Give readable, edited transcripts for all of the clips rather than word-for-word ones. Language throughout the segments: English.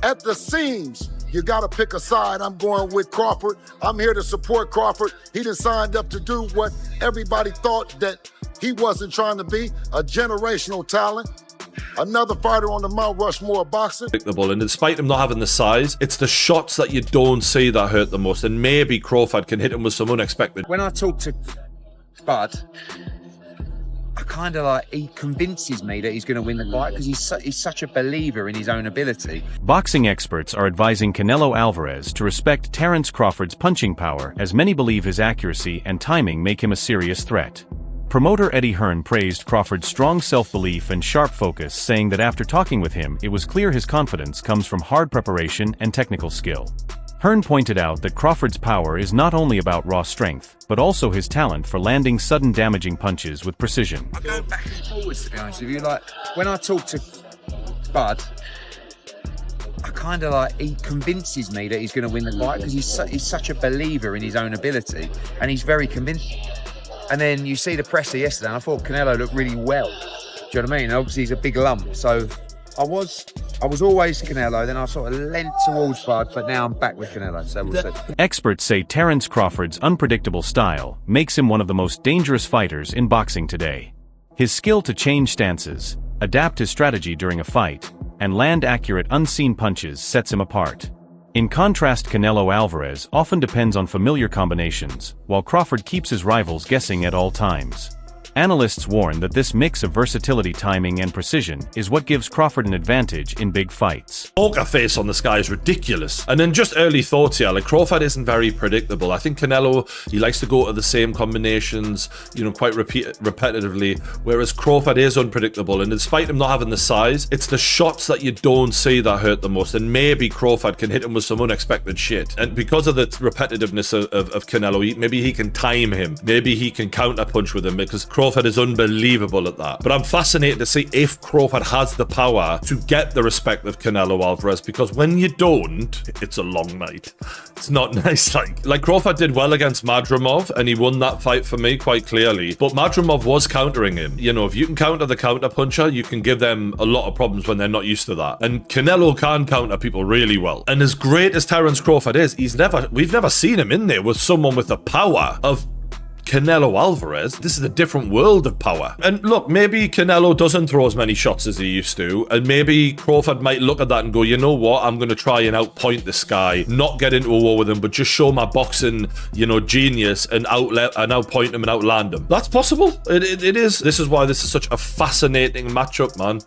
At the seams, you got to pick a side. I'm going with Crawford. I'm here to support Crawford. He done signed up to do what everybody thought that he wasn't trying to be, a generational talent. Another fighter on the Mount Rushmore of boxing. And despite him not having the size, it's the shots that you don't see that hurt the most. And maybe Crawford can hit him with some unexpected. When I talk to Bud, I kind of like, he convinces me that he's going to win the fight because he's such a believer in his own ability. Boxing experts are advising Canelo Alvarez to respect Terence Crawford's punching power, as many believe his accuracy and timing make him a serious threat. Promoter Eddie Hearn praised Crawford's strong self-belief and sharp focus, saying that after talking with him, it was clear his confidence comes from hard preparation and technical skill. Hearn pointed out that Crawford's power is not only about raw strength, but also his talent for landing sudden damaging punches with precision. I go back and forwards, to be honest with you. Like, when I talk to Bud, I kind of like, he convinces me that he's going to win the fight because he's such a believer in his own ability, and he's very convincing. And then you see the presser yesterday, and I thought Canelo looked really well. Do you know what I mean? Obviously, he's a big lump, so I was always Canelo, then I sort of leant towards Bud, but now I'm back with Canelo, so we'll see. Experts say Terence Crawford's unpredictable style makes him one of the most dangerous fighters in boxing today. His skill to change stances, adapt his strategy during a fight, and land accurate unseen punches sets him apart. In contrast, Canelo Alvarez often depends on familiar combinations, while Crawford keeps his rivals guessing at all times. Analysts warn that this mix of versatility, timing, and precision is what gives Crawford an advantage in big fights. Poker face on this guy is ridiculous. And then just early thoughts here, like Crawford isn't very predictable. I think Canelo, he likes to go to the same combinations, quite repetitively, whereas Crawford is unpredictable. And despite him not having the size, it's the shots that you don't see that hurt the most. And maybe Crawford can hit him with some unexpected shit. And because of the repetitiveness of Canelo, maybe he can time him. Maybe he can counter punch with him, because Crawford is unbelievable at that. But I'm fascinated to see if Crawford has the power to get the respect of Canelo Alvarez, because when you don't, it's a long night. It's not nice. Like Crawford did well against Madrimov, and he won that fight for me quite clearly. But Madrimov was countering him. If you can counter the counter puncher, you can give them a lot of problems when they're not used to that. And Canelo can counter people really well. And as great as Terence Crawford is, we've never seen him in there with someone with the power of Canelo Alvarez. This is a different world of power. And look, maybe Canelo doesn't throw as many shots as he used to, and maybe Crawford might look at that and go, you know what, I'm going to try and outpoint this guy, not get into a war with him, but just show my boxing, genius, and outpoint him and outland him. That's possible. It is. This is why this is such a fascinating matchup, man.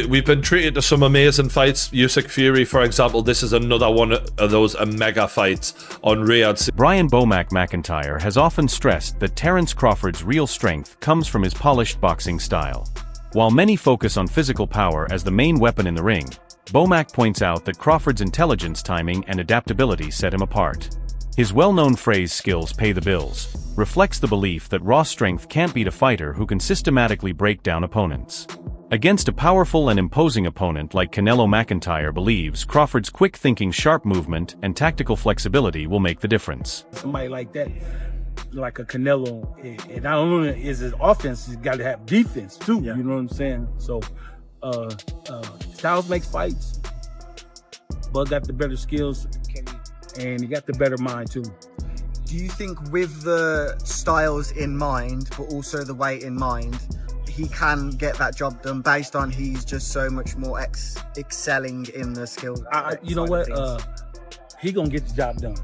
We've been treated to some amazing fights. Usyk Fury, for example, this is another one of those mega fights on Riyadh. Brian Bomac McIntyre has often stressed that Terence Crawford's real strength comes from his polished boxing style. While many focus on physical power as the main weapon in the ring, Bomac points out that Crawford's intelligence, timing, and adaptability set him apart. His well-known phrase, "skills pay the bills," reflects the belief that raw strength can't beat a fighter who can systematically break down opponents. Against a powerful and imposing opponent like Canelo, McIntyre believes Crawford's quick-thinking, sharp movement and tactical flexibility will make the difference. Somebody like that, like a Canelo, and not only is his offense, he's got to have defense too. Yeah. You know what I'm saying? So, styles makes fights. Bud got the better skills, and he got the better mind too. Do you think, with the styles in mind, but also the weight in mind, he can get that job done based on he's just so much more excelling in the skills? You know what? He gonna get the job done.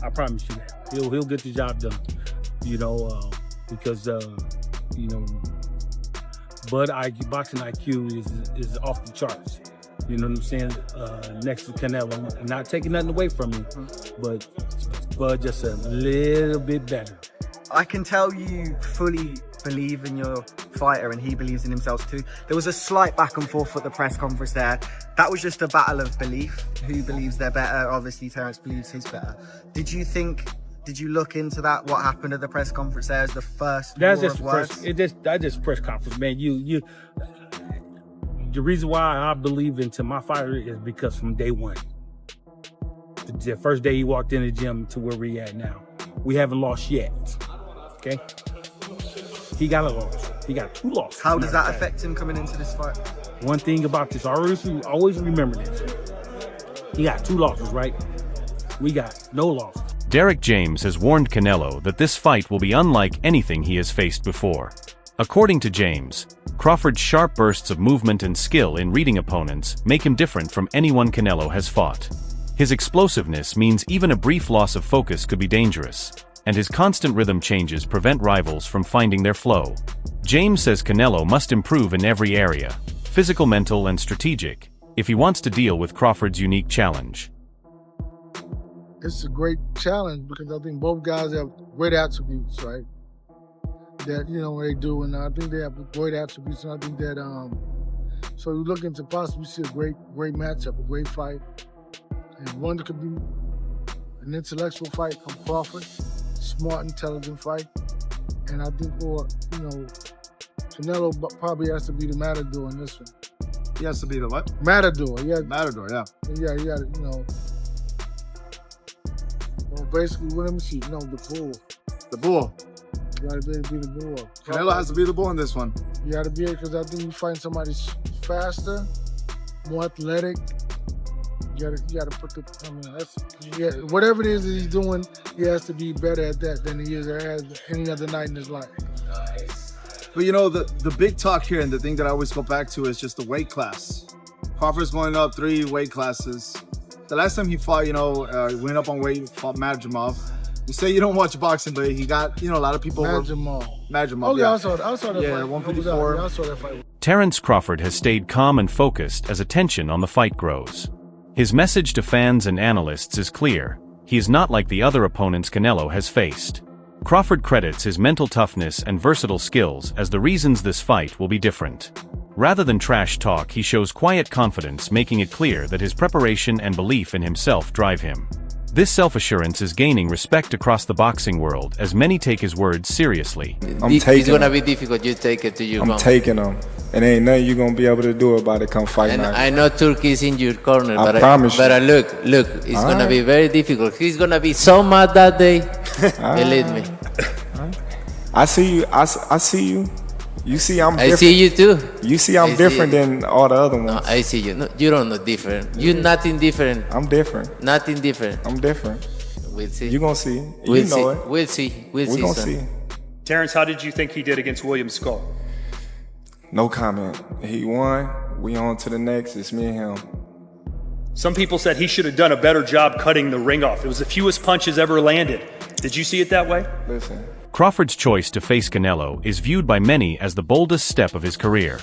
I promise you that. He'll get the job done. Because Bud boxing IQ is off the charts. You know what I'm saying? Next to Canelo, I'm not taking nothing away from him, but Bud just a little bit better. I can tell you fully believe in your fighter, and he believes in himself too. There was a slight back and forth at the press conference there. That was just a battle of belief. Who believes they're better? Obviously, Terence believes he's better. Did you look into that? What happened at the press conference there as the first That's war just of words? That's just press conference, man. The reason why I believe into my fighter is because from day one, the first day he walked in the gym to where we at now, we haven't lost yet. Okay, he got a loss. He got 2 losses. How does that affect him coming into this fight? One thing about this, I always remember this. He got 2 losses, right? We got no losses. Derek James has warned Canelo that this fight will be unlike anything he has faced before. According to James, Crawford's sharp bursts of movement and skill in reading opponents make him different from anyone Canelo has fought. His explosiveness means even a brief loss of focus could be dangerous, and his constant rhythm changes prevent rivals from finding their flow. James says Canelo must improve in every area, physical, mental, and strategic, if he wants to deal with Crawford's unique challenge. It's a great challenge because I think both guys have great attributes, right? That, you know, they do, and I think they have great attributes, and I think that, so we're looking to possibly see a great matchup, a great fight. And one that could be an intellectual fight from Crawford, smart, intelligent fight. And I think Canelo probably has to be the matador in this one. He has to be the what? Matador, yeah. Matador, yeah. Yeah, you gotta, well, basically, let me see, the bull. The bull. You gotta be the bull. Canelo has to be the bull in this one. You gotta be it, because I think you find somebody faster, more athletic. You gotta put whatever it is that he's doing, he has to be better at that than he is at any other night in his life. But the big talk here, and the thing that I always go back to, is just the weight class. Crawford's going up 3 weight classes. The last time he fought, went up on weight, fought Madrimov. You say you don't watch boxing, but he got, a lot of people. Madrimov. Oh, yeah, I saw that fight. Yeah, 154. Yeah, I saw that fight. Terence Crawford has stayed calm and focused as attention on the fight grows. His message to fans and analysts is clear: he is not like the other opponents Canelo has faced. Crawford credits his mental toughness and versatile skills as the reasons this fight will be different. Rather than trash talk, he shows quiet confidence, making it clear that his preparation and belief in himself drive him. This self-assurance is gaining respect across the boxing world as many take his words seriously. It's gonna be difficult. You take it to your I'm taking them. And ain't nothing you gonna be able to do about it come fight night. I know Turkey's in your corner, I promise you. But look, it's gonna be very difficult. He's gonna be so mad that day. Believe me. I see you. I see you. You see I'm different. I see you too. You see I'm different than all the other ones. No, I see you. No, you don't know different. You're nothing different. I'm different. Nothing different. I'm different. We'll see. You gonna see. We'll you know see. it. We'll see. We gonna see. Terence, how did you think he did against William Skull? No comment. He won. We on to the next. It's me and him. Some people said he should have done a better job cutting the ring off. It was the fewest punches ever landed. Did you see it that way? Listen. Crawford's choice to face Canelo is viewed by many as the boldest step of his career.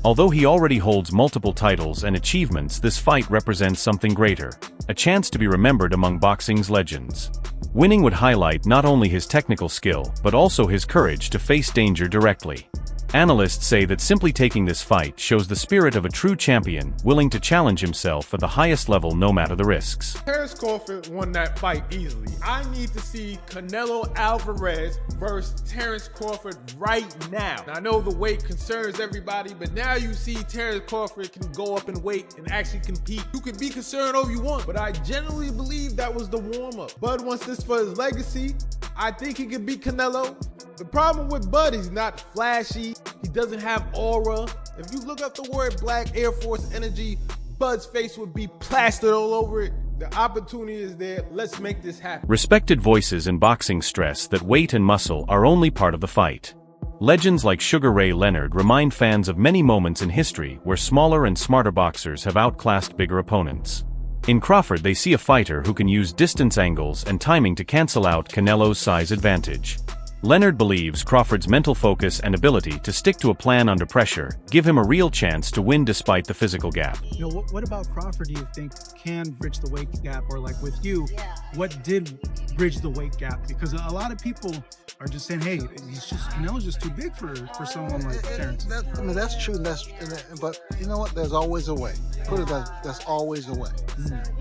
Although he already holds multiple titles and achievements, this fight represents something greater, a chance to be remembered among boxing's legends. Winning would highlight not only his technical skill, but also his courage to face danger directly. Analysts say that simply taking this fight shows the spirit of a true champion, willing to challenge himself at the highest level no matter the risks. Terence Crawford won that fight easily. I need to see Canelo Alvarez versus Terence Crawford right now. I know the weight concerns everybody, but now you see Terence Crawford can go up in weight and actually compete. You can be concerned all you want, but I genuinely believe that was the warm-up. Bud wants this for his legacy. I think he can beat Canelo. The problem with Bud is he's not flashy. He doesn't have aura. If you look up the word Black Air Force Energy, Bud's face would be plastered all over it. The opportunity is there. Let's make this happen. Respected voices in boxing stress that weight and muscle are only part of the fight. Legends like Sugar Ray Leonard remind fans of many moments in history where smaller and smarter boxers have outclassed bigger opponents. In Crawford, they see a fighter who can use distance angles and timing to cancel out Canelo's size advantage. Leonard believes Crawford's mental focus and ability to stick to a plan under pressure give him a real chance to win despite the physical gap. What about Crawford do you think can bridge the weight gap? Or like with you, what did bridge the weight gap? Because a lot of people are just saying, hey, Canelo's just too big for someone like Terence. That's true, but you know what? There's always a way. Put it that there's always a way.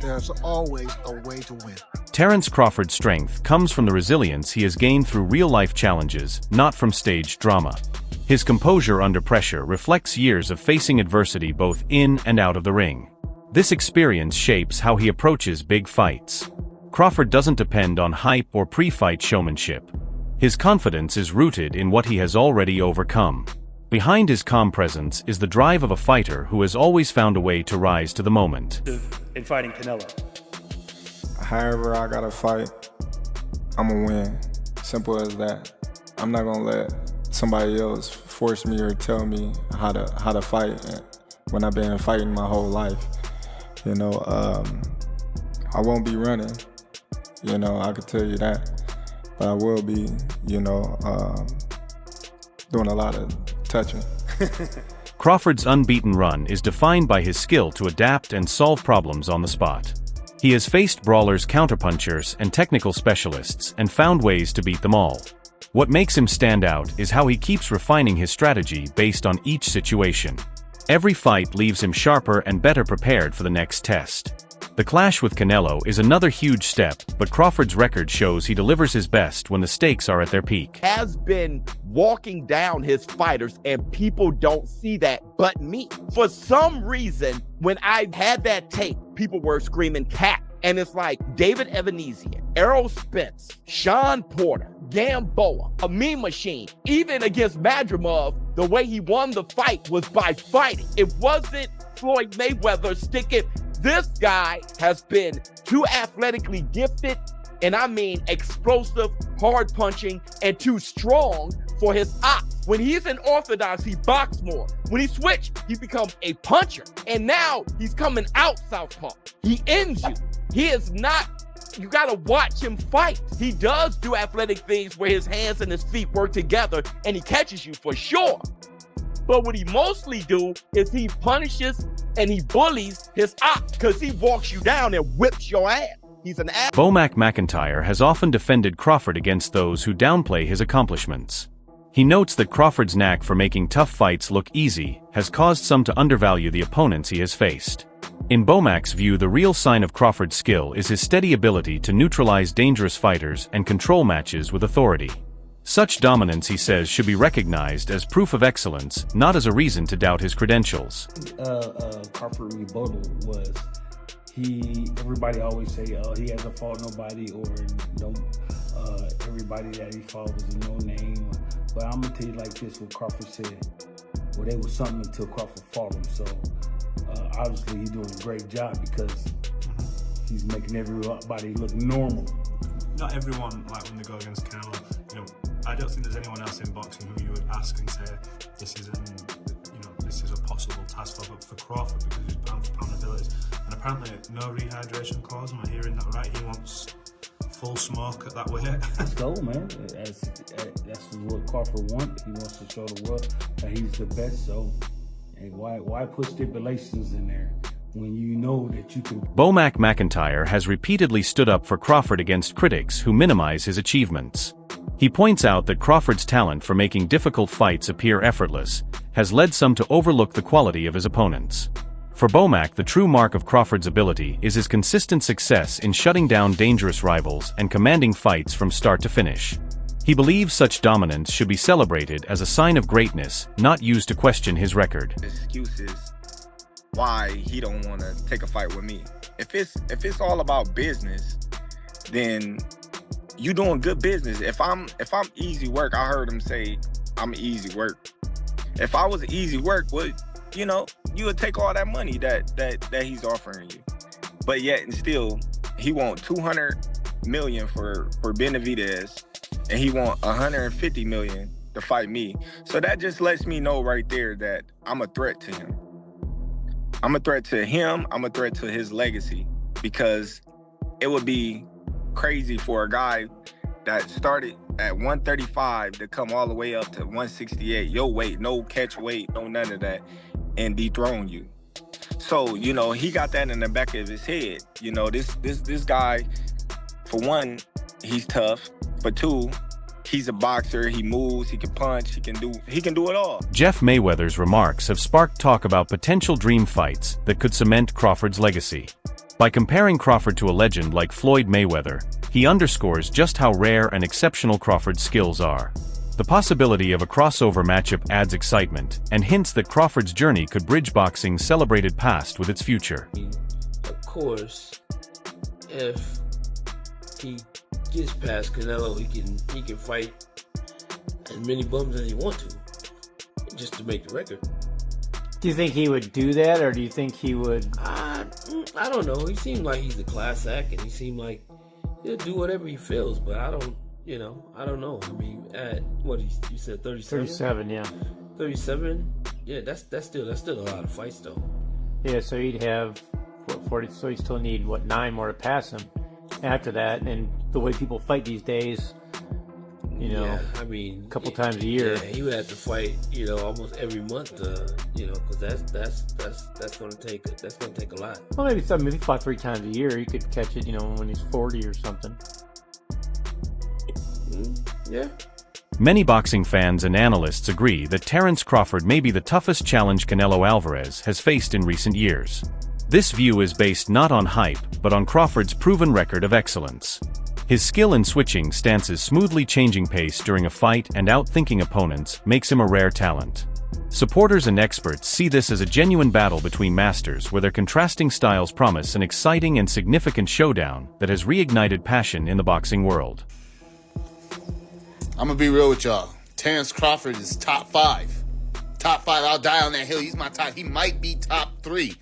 There's always a way to win. Terence Crawford's strength comes from the resilience he has gained through real-life challenges, not from staged drama. His composure under pressure reflects years of facing adversity both in and out of the ring. This experience shapes how he approaches big fights. Crawford doesn't depend on hype or pre-fight showmanship. His confidence is rooted in what he has already overcome. Behind his calm presence is the drive of a fighter who has always found a way to rise to the moment. In fighting Canelo? However I gotta fight, I'm gonna win. Simple as that. I'm not gonna let somebody else force me or tell me how to fight when I've been fighting my whole life. You know, I won't be running. You know, I could tell you that. But I will be, you know, doing a lot of touching. Crawford's unbeaten run is defined by his skill to adapt and solve problems on the spot. He has faced brawlers, counterpunchers, and technical specialists and found ways to beat them all. What makes him stand out is how he keeps refining his strategy based on each situation. Every fight leaves him sharper and better prepared for the next test. The clash with Canelo is another huge step, but Crawford's record shows he delivers his best when the stakes are at their peak. Has been walking down his fighters, and people don't see that but me. For some reason, when I had that tape, people were screaming cat. And it's like David Evanesian, Errol Spence, Sean Porter, Gamboa, a Mean Machine. Even against Madrimov, the way he won the fight was by fighting. It wasn't Floyd Mayweather sticking. This guy has been too athletically gifted, and I mean explosive, hard punching, and too strong for his ops. When he's in orthodox, he boxes more. When he switched, he becomes a puncher. And now he's coming out southpaw. He ends you. He is not, you gotta watch him fight. He does do athletic things where his hands and his feet work together, and he catches you for sure. But what he mostly do is he punishes and he bullies his ops because he walks you down and whips your ass. He's an ass. Bomac McIntyre has often defended Crawford against those who downplay his accomplishments. He notes that Crawford's knack for making tough fights look easy has caused some to undervalue the opponents he has faced. In Bomac's view, the real sign of Crawford's skill is his steady ability to neutralize dangerous fighters and control matches with authority. Such dominance, he says, should be recognized as proof of excellence, not as a reason to doubt his credentials. Crawford rebuttal was everybody always say he hasn't fought nobody or everybody that he fought was a no name. But I'm gonna tell you like this: what Crawford said, well, they was something until Crawford fought him. So obviously he's doing a great job because he's making everybody look normal. Not everyone, like when they go against Canelo, you know, I don't think there's anyone else in boxing who you would ask and say this is a possible task for Crawford because of his pound for pound abilities. And apparently no rehydration clause. Am I hearing that right? He wants full smoke at that weight. Let's go, man. That's what Crawford wants. He wants to show the world that he's the best. So, and why put stipulations in there when you know that you can? Bomac McIntyre has repeatedly stood up for Crawford against critics who minimize his achievements. He points out that Crawford's talent for making difficult fights appear effortless has led some to overlook the quality of his opponents. For Bomac, the true mark of Crawford's ability is his consistent success in shutting down dangerous rivals and commanding fights from start to finish. He believes such dominance should be celebrated as a sign of greatness, not used to question his record. Excuses why he don't want to take a fight with me. If it's all about business, then you doing good business. If I'm easy work, I heard him say I'm easy work. If I was easy work, well, you know, you would take all that money that he's offering you. But yet and still, he want $200 million for Benavidez, and he want $150 million to fight me. So that just lets me know right there that I'm a threat to him. I'm a threat to him. I'm a threat to his legacy, because it would be crazy for a guy that started at 135 to come all the way up to 168, your weight, no catch weight, no none of that, and dethrone you. So, you know, he got that in the back of his head. You know, this guy, for one, he's tough. For two, he's a boxer. He moves, he can punch, he can do it all. Jeff Mayweather's remarks have sparked talk about potential dream fights that could cement Crawford's legacy. By comparing Crawford to a legend like Floyd Mayweather, he underscores just how rare and exceptional Crawford's skills are. The possibility of a crossover matchup adds excitement and hints that Crawford's journey could bridge boxing's celebrated past with its future. Of course, if he gets past Canelo, he can fight as many bums as he wants to. just to make the record. Do you think he would do that, or do you think he would? I don't know. He seemed like he's a class act, and he seemed like he'll do whatever he feels. But I don't know. I mean, at what you said, 37? 37, yeah. 37. Yeah, that's still a lot of fights though. Yeah, so he'd have 40. So he still need 9 more to pass him after that. And the way people fight these days, Yeah, I mean, a couple times a year. Yeah, he would have to fight, almost every month, because that's gonna take a lot. Well, maybe if he fought 3 times a year, he could catch it, when he's 40 or something. Yeah. Many boxing fans and analysts agree that Terence Crawford may be the toughest challenge Canelo Alvarez has faced in recent years. This view is based not on hype, but on Crawford's proven record of excellence. His skill in switching stances, smoothly changing pace during a fight, and outthinking opponents makes him a rare talent. Supporters and experts see this as a genuine battle between masters where their contrasting styles promise an exciting and significant showdown that has reignited passion in the boxing world. I'm gonna be real with y'all. Terence Crawford is top 5. Top 5, I'll die on that hill. He's my top. He might be top 3.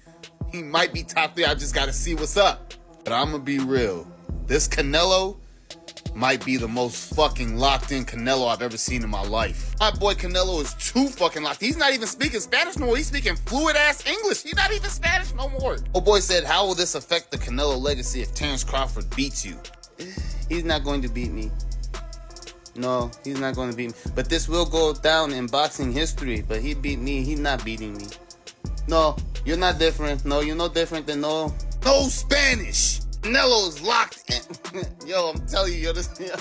He might be top 3. I just gotta see what's up. But I'm gonna be real. This Canelo might be the most fucking locked in Canelo I've ever seen in my life. My boy Canelo is too fucking locked. He's not even speaking Spanish no more. He's speaking fluid ass English. He's not even Spanish no more. Oh boy said, how will this affect the Canelo legacy if Terence Crawford beats you? He's not going to beat me. No, he's not going to beat me. But this will go down in boxing history. But he beat me. He's not beating me. No, you're not different. No, you're no different than no Spanish. Canelo is locked in. Yo, I'm telling you, this is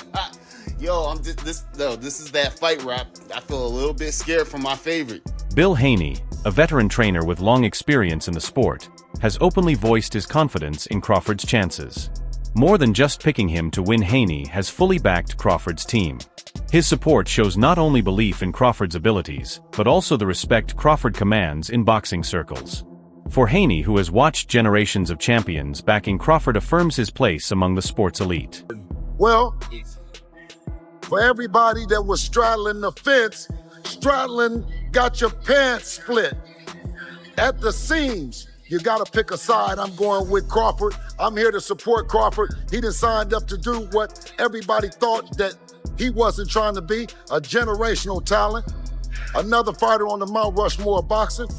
that fight rap. I feel a little bit scared for my favorite. Bill Haney, a veteran trainer with long experience in the sport, has openly voiced his confidence in Crawford's chances. More than just picking him to win, Haney has fully backed Crawford's team. His support shows not only belief in Crawford's abilities, but also the respect Crawford commands in boxing circles. For Haney, who has watched generations of champions, backing Crawford affirms his place among the sport's elite. Well, for everybody that was straddling the fence, straddling got your pants split at the seams. You got to pick a side. I'm going with Crawford. I'm here to support Crawford. He done signed up to do what everybody thought that he wasn't trying to be, a generational talent. Another fighter on the Mount Rushmore of boxing.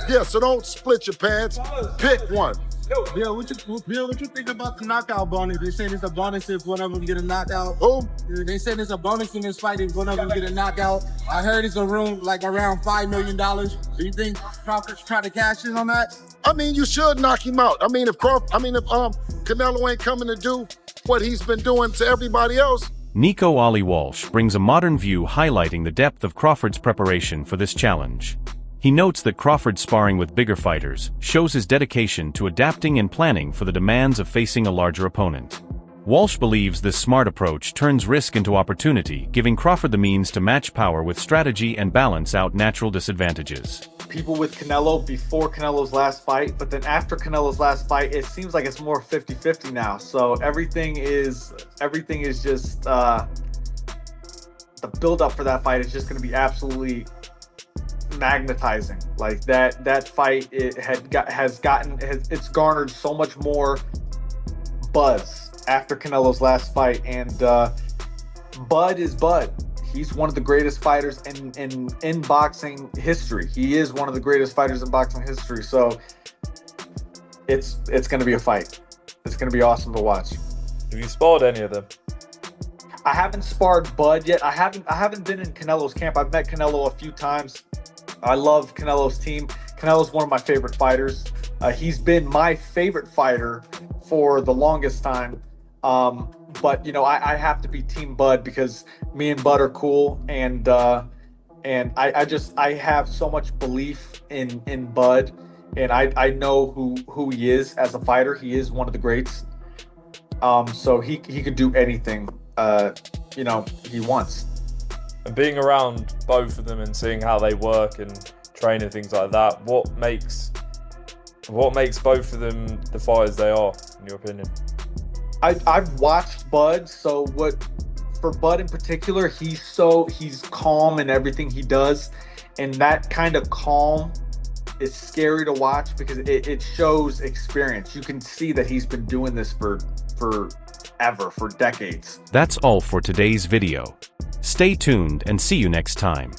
Yeah, so don't split your pants. Pick one. Bill, what you think about the knockout bonus? They said it's a bonus if one of them get a knockout. Who? They said it's a bonus in this fight if one of them get a knockout. I heard it's around $5 million. Do you think Crawford's trying to cash in on that? I mean, you should knock him out. If Canelo ain't coming to do what he's been doing to everybody else. Nico Ali Walsh brings a modern view highlighting the depth of Crawford's preparation for this challenge. He notes that Crawford's sparring with bigger fighters shows his dedication to adapting and planning for the demands of facing a larger opponent. Walsh believes this smart approach turns risk into opportunity, giving Crawford the means to match power with strategy and balance out natural disadvantages. People with Canelo before Canelo's last fight, but then after Canelo's last fight, it seems like it's more 50-50 now. So everything is just the build-up for that fight is just going to be absolutely magnetizing. Like that fight, it's garnered so much more buzz after Canelo's last fight, and Bud is Bud. He's one of the greatest fighters in boxing history. He is one of the greatest fighters in boxing history. So it's going to be a fight. It's going to be awesome to watch. Have you sparred any of them? I haven't sparred Bud yet. I haven't been in Canelo's camp. I've met Canelo a few times. I love Canelo's team. Canelo's one of my favorite fighters. He's been my favorite fighter for the longest time. But I have to be Team Bud because me and Bud are cool, and I have so much belief in Bud, and I know who he is as a fighter. He is one of the greats. So he could do anything he wants. And being around both of them and seeing how they work and train and things like that, what makes both of them the fighters they are, in your opinion? I've watched Bud, so for Bud in particular, he's calm in everything he does, And that kind of calm is scary to watch because it shows experience. You can see that he's been doing this for decades. That's all for today's video. Stay tuned and see you next time.